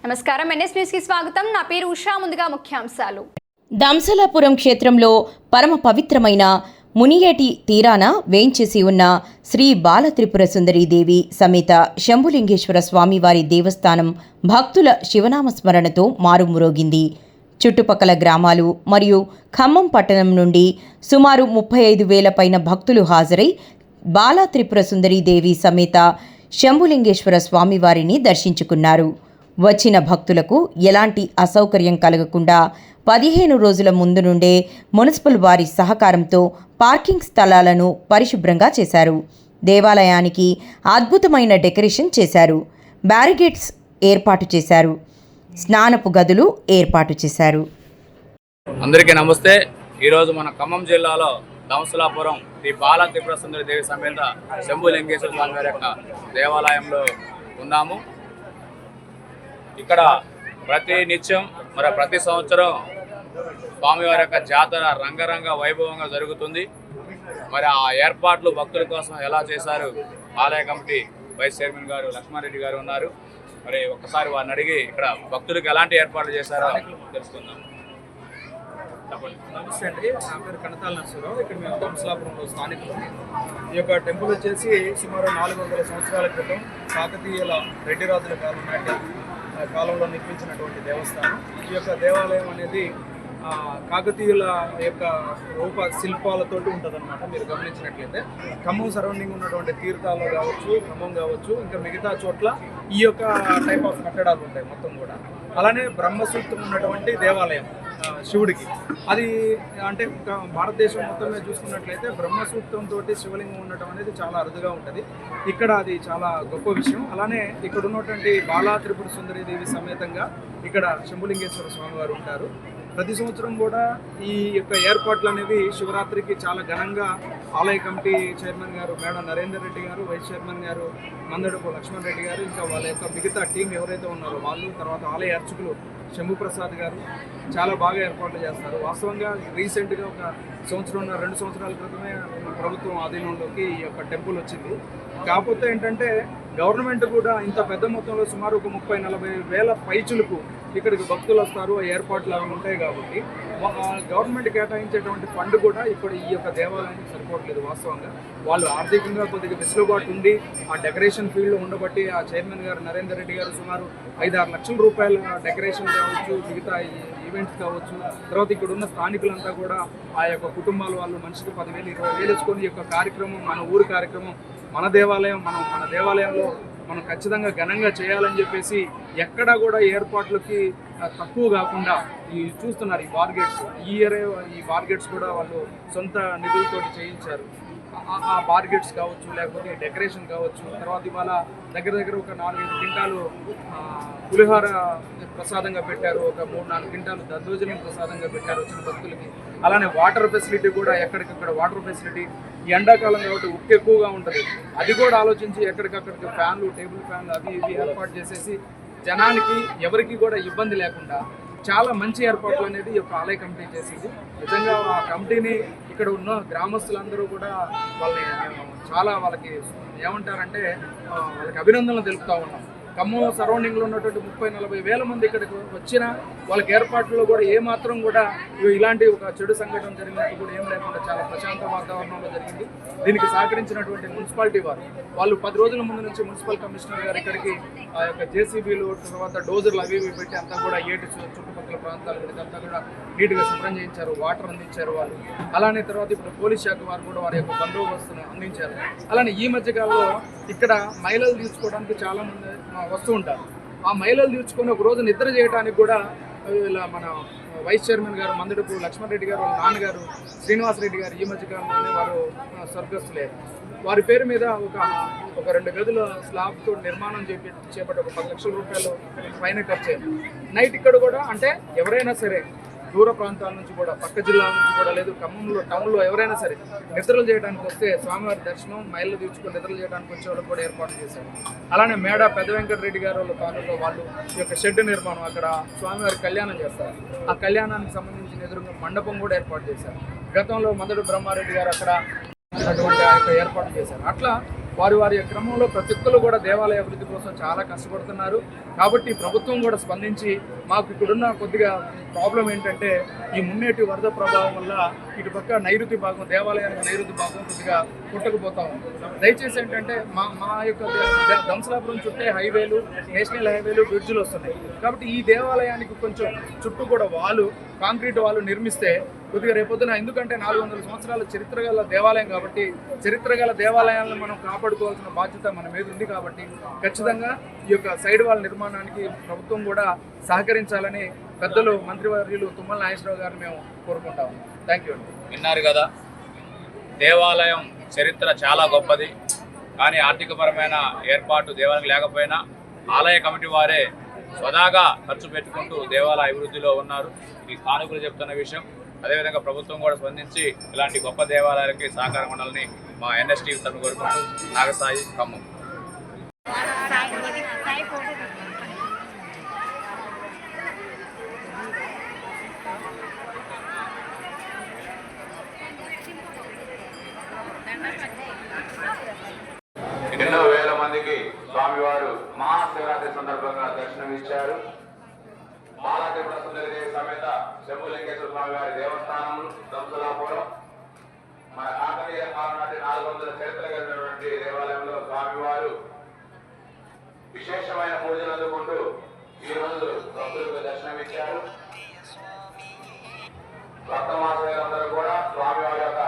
నమస్కారం, NS news కి స్వాగతం. నా పేరు ఉషా. ముందుగా ముఖ్యాంశాలు. దంసలాపురం క్షేత్రంలో పరమ పవిత్రమైన మునియేటి తీరాన వేంచేసి ఉన్న శ్రీ బాలత్రిపుర సుందరీదేవి సమేత శంభులింగేశ్వర స్వామివారి దేవస్థానం భక్తుల శివనామస్మరణతో మారుమ్రోగింది. చుట్టుపక్కల గ్రామాలు మరియు ఖమ్మం పట్టణం నుండి సుమారు 35,000 పైన భక్తులు హాజరై బాలత్రిపుర సుందరీదేవి సమేత శంభులింగేశ్వర స్వామివారిని దర్శించుకున్నారు. వచ్చిన భక్తులకు ఎలాంటి అసౌకర్యం కలగకుండా 15 రోజుల ముందు నుండే మున్సిపల్ వారి సహకారంతో పార్కింగ్ స్థలాలను పరిశుభ్రంగా చేశారు. దేవాలయానికి అద్భుతమైన డెకరేషన్ చేశారు. బ్యారిగేడ్స్ ఏర్పాటు చేశారు. స్నానపు గదులు ఏర్పాటు చేశారు. అందరికీ నమస్తే. ఈరోజు మన ఖమ్మం జిల్లాలో దంసలాపురం శ్రీ బాలత్రిపుర సుందరి దేవి సమేత శంభులింగేశ్వర స్వామి వారి యొక్క దేవాలయంలో ఉన్నాము. ఇక్కడ ప్రతి సంవత్సరం స్వామివారి యొక్క జాతర రంగరంగ వైభవంగా జరుగుతుంది. మరి ఆ ఏర్పాట్లు భక్తుల కోసం ఎలా చేశారు ఆలయ కమిటీ వైస్ చైర్మన్ గారు లక్ష్మారెడ్డి గారు ఉన్నారు. మరి ఒక్కసారి వారిని అడిగి ఇక్కడ భక్తులకు ఎలాంటి ఏర్పాట్లు చేశారో తెలుసుకుందాం. నమస్తే అండి, నా పేరు కనతాల నరసరావు. ఇక్కడ మేము దంసలాపురంలో స్థానికులు. ఈ యొక్క టెంపుల్ వచ్చేసి సుమారు 400 సంవత్సరాల క్రితం కాకతీయుల రెడ్డి రాజుల కాలంలో నిర్మించినటువంటి దేవస్థానం. ఈ యొక్క దేవాలయం అనేది కాకతీయుల యొక్క రూప శిల్పాలతోటి ఉంటుందన్నమాట. మీరు గమనించినట్లయితే ఖమ్మం సరౌండింగ్ ఉన్నటువంటి తీర్థాలు కావచ్చు, ఖమ్మం కావచ్చు, ఇంకా మిగతా చోట్ల ఈ యొక్క టైప్ ఆఫ్ కట్టడాలు ఉంటాయి మొత్తం కూడా. అలానే బ్రహ్మసూత్రం ఉన్నటువంటి దేవాలయం శివుడికి, అది అంటే భారతదేశం మొత్తం మీద చూసుకున్నట్లయితే బ్రహ్మసూత్రంతో శివలింగం ఉండటం అనేది చాలా అరుదుగా ఉంటుంది. ఇక్కడ అది చాలా గొప్ప విషయం. అలానే ఇక్కడ ఉన్నటువంటి బాలత్రిపుర సుందరీదేవి సమేతంగా ఇక్కడ శంభులింగేశ్వర స్వామి వారు ఉంటారు. ప్రతి సంవత్సరం కూడా ఈ యొక్క ఏర్పాట్లు అనేవి శివరాత్రికి చాలా ఘనంగా ఆలయ కమిటీ చైర్మన్ గారు మేడం నరేందర్ రెడ్డి గారు, వైస్ చైర్మన్ గారు మందడపు లక్ష్మణ్ రెడ్డి గారు, ఇంకా వాళ్ళ యొక్క మిగతా టీం ఎవరైతే ఉన్నారో వాళ్ళు, తర్వాత ఆలయ అర్చకులు శంభు ప్రసాద్ గారు చాలా బాగా ఏర్పాట్లు చేస్తారు. వాస్తవంగా రీసెంట్గా ఒక 2 సంవత్సరాల క్రితమే ప్రభుత్వం ఆధీనంలోకి ఈ యొక్క టెంపుల్ వచ్చింది. కాకపోతే ఏంటంటే గవర్నమెంట్ కూడా ఇంత పెద్ద మొత్తంలో సుమారు ఒక 30-40 వేల పైచులకు ఇక్కడికి భక్తులు వస్తారు, ఏర్పాట్లు అవి ఉంటాయి కాబట్టి గవర్నమెంట్ కేటాయించేటువంటి ఫండ్ కూడా ఇప్పుడు ఈ యొక్క దేవాలయానికి సరిపోవట్లేదు. వాస్తవంగా వాళ్ళు ఆర్థికంగా కొద్దిగా వెసులుబాటు ఉండి ఆ డెకరేషన్ ఫీల్డ్లో ఉండబట్టి ఆ చైర్మన్ గారు నరేందర్ రెడ్డి గారు సుమారు 5-6 లక్షల రూపాయల డెకరేషన్ కావచ్చు, మిగతా ఈవెంట్స్ కావచ్చు, తర్వాత ఇక్కడ ఉన్న స్థానికులంతా కూడా ఆ యొక్క కుటుంబాల వాళ్ళు మనిషికి 10,000-20,000 వేసుకొని ఈ యొక్క కార్యక్రమం, మన ఊరి కార్యక్రమం, మన దేవాలయంలో మనం ఖచ్చితంగా ఘనంగా చేయాలని చెప్పేసి ఎక్కడా కూడా ఏర్పాట్లకి తక్కువ కాకుండా ఈ చూస్తున్నారు. ఈ బార్గేట్స్ ఈ ఇయరే ఈ బార్గేట్స్ కూడా వాళ్ళు సొంత నిధులతోటి చేయించారు. ఆ బార్గేట్స్ కావచ్చు, లేకపోతే డెకరేషన్ కావచ్చు, తర్వాత ఇవాళ దగ్గర ఒక 4-5 క్వింటాలు పులిహోర ప్రసాదంగా పెట్టారు, ఒక 3-4 క్వింటాలు దద్దోజనం ప్రసాదంగా పెట్టారు వచ్చిన భక్తులకి. అలానే వాటర్ ఫెసిలిటీ కూడా ఎక్కడికక్కడ వాటర్ ఫెసిలిటీ, ఈ ఎండాకాలం కాబట్టి ఉక్కు ఎక్కువగా ఉంటుంది, అది కూడా ఆలోచించి ఎక్కడికక్కడికి ఫ్యాన్లు, టేబుల్ ఫ్యాన్లు అవి ఇవి ఏర్పాటు చేసేసి జనానికి ఎవరికి కూడా ఇబ్బంది లేకుండా చాలా మంచి ఏర్పాట్లు అనేది ఈ యొక్క ఆలయ కమిటీ చేసింది. నిజంగా ఆ కమిటీని ఇక్కడ ఉన్న గ్రామస్తులందరూ కూడా వాళ్ళకి ఏమంటారంటే వాళ్ళకి అభినందనలు తెలుపుతూ ఉన్నాం. ఖమ్మం సరౌండింగ్లో ఉన్నటువంటి 30-40 వేల మంది ఇక్కడికి వచ్చినా వాళ్ళకి ఏర్పాట్లలో కూడా ఏమాత్రం కూడా ఇలాంటి ఒక చెడు సంఘటన జరిగినట్టు కూడా ఏం లేకుండా చాలా ప్రశాంత వాతావరణంలో జరిగింది. దీనికి సహకరించినటువంటి మున్సిపాలిటీ వాళ్ళు 10 రోజుల ముందు నుంచి మున్సిపల్ కమిషనర్ గారు ఇక్కడికి ఆ యొక్క జేసీబీలు, తర్వాత డోజర్లు అవి పెట్టి అంతా కూడా ఏటి చుట్టుపక్కల ప్రాంతాలు ఇదంతా కూడా నీట్గా శుభ్రం చేయించారు, వాటర్ అందించారు వాళ్ళు. అలానే తర్వాత ఇప్పుడు పోలీస్ శాఖ వారు కూడా వారి యొక్క బందోబస్తును అందించారు. అలానే ఈ మధ్యకాలంలో ఇక్కడ మహిళలు తీర్చుకోవడానికి చాలామంది వస్తూ ఉంటారు. ఆ మహిళలు తీర్చుకొని ఒక రోజు నిద్ర చేయడానికి కూడా ఇలా మన వైస్ చైర్మన్ గారు మందడపు లక్ష్మణ్ రెడ్డి గారు, వాళ్ళ నాన్నగారు శ్రీనివాసరెడ్డి గారు ఈ మధ్యకాలంలోనే వారు స్వర్గస్థులేరు. వారి పేరు మీద ఒక 2 గదుల స్లాబ్తో నిర్మాణం చేపట్టి ఒక 10 లక్షల రూపాయలు పైన ఖర్చు అయింది. నైట్ ఇక్కడ కూడా అంటే ఎవరైనా సరే దూర ప్రాంతాల నుంచి కూడా, పక్క జిల్లాల నుంచి కూడా, లేదు ఖమ్మంలో టౌన్లో ఎవరైనా సరే నిద్రలు చేయడానికి వస్తే స్వామివారి దర్శనం మహిళలు తీర్చుకొని నిద్రలు చేయడానికి వచ్చే వాళ్ళు కూడా ఏర్పాటు చేశారు. అలానే మేడ పెద్ద వెంకటరెడ్డి గారు వాళ్ళ కాలంలో వాళ్ళు ఈ యొక్క షెడ్ నిర్మాణం, అక్కడ స్వామివారి కళ్యాణం చేస్తారు. ఆ కళ్యాణానికి సంబంధించిన ఎదురుగా మండపం కూడా ఏర్పాటు చేశారు. గతంలో మందడు బ్రహ్మారెడ్డి గారు అక్కడ అటువంటి ఆ యొక్క ఏర్పాటు చేశారు. అట్లా వారి క్రమంలో ప్రతి ఒక్కరు కూడా దేవాలయ అభివృద్ధి కోసం చాలా కష్టపడుతున్నారు. కాబట్టి ప్రభుత్వం కూడా స్పందించి మాకు ఇక్కడున్న కొద్దిగా ప్రాబ్లం ఏంటంటే ఈ మున్నేటి వరద ప్రభావం వల్ల ఇటుపక్క నైరుతి భాగం, దేవాలయానికి నైరుతి భాగం కొద్దిగా పుట్టకపోతా ఉంది. దయచేసి ఏంటంటే మా యొక్క దంసలాపురం చుట్టే హైవేలు, నేషనల్ హైవేలు, బ్రిడ్జ్లు వస్తున్నాయి. కాబట్టి ఈ దేవాలయానికి కొంచెం చుట్టూ కూడా కాంక్రీట్ వాళ్ళు నిర్మిస్తే కొద్దిగా రేపొద్దున, ఎందుకంటే 400 సంవత్సరాల చరిత్ర గల దేవాలయం కాబట్టి చరిత్ర గల దేవాలయాలను మనం కాపాడుకోవాల్సిన బాధ్యత మన మీద ఉంది. కాబట్టి ఖచ్చితంగా ఈ యొక్క సైడ్ వాల్ నిర్మాణానికి ప్రభుత్వం కూడా సహకరించాలని పెద్దలు మంత్రివర్యులు తుమ్మల నాగేశ్వరరావు గారిని మేము కోరుకుంటాము. థ్యాంక్ యూ అండి. విన్నారు కదా, దేవాలయం చరిత్ర చాలా గొప్పది. కానీ ఆర్థికపరమైన ఏర్పాటు దేవాలయం లేకపోయినా ఆలయ కమిటీ వారే స్వదాగా ఖర్చు పెట్టుకుంటూ దేవాలయ అభివృద్ధిలో ఉన్నారు. ఈ స్థానికులు చెప్తున్న విషయం. అదేవిధంగా ప్రభుత్వం కూడా స్పందించి ఇలాంటి గొప్ప దేవాలయాలకి సహకారం ఉండాలని మా ఎన్ఎస్టీ తరఫున కోరుకుంటూ నాగసాయి, ఖమ్మం. ఎన్నో వేల మందికి స్వామివారు మహాశివరాత్రి సందర్భంగా దర్శనమిచ్చారు. బాలత్రిపుర సుందరి దేవి సమేత శంభులింగేశ్వర స్వామి వారి దేవస్థానం దంసలాపురం మన కాకతీయ కాలం నాటి 400 చరిత్ర కలిగినటువంటి దేవాలయంలో స్వామివారు విశేషమైన పూజలు అందుకుంటూ ఈ రోజు భక్తులకు దర్శనమిచ్చారు. భక్త మాసందరూ కూడా స్వామివారి యొక్క